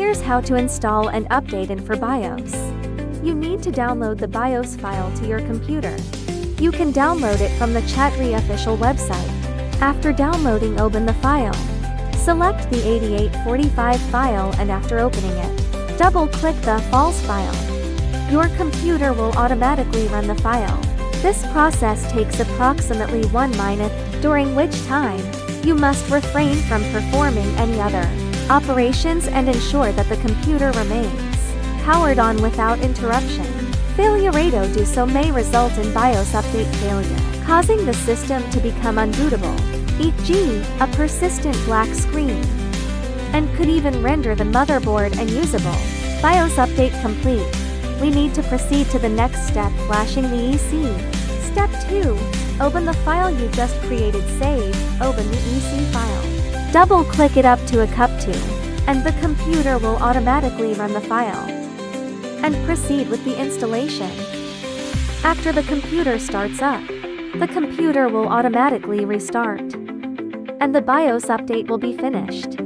Here's how to install and update AN4 BIOS. You need to download the BIOS file to your computer. You can download it from the Chatreey official website. After downloading, open the file. Select the 8845 file and after opening it, double-click the Files file. Your computer will automatically run the file. This process takes approximately 1 minute, during which time, you must refrain from performing any other operations and ensure that the computer remains powered on without interruption. Failure to do so may result in BIOS update failure, causing the system to become unbootable, e.g., a persistent black screen, and could even render the motherboard unusable. BIOS update complete. We need to proceed to the next step, flashing the EC. Step 2. Open the file you just created. Save. Open the EC file. Double-click it up to a cup to, and the computer will automatically run the file. And proceed with the installation. After the computer starts up, the computer will automatically restart, and the BIOS update will be finished.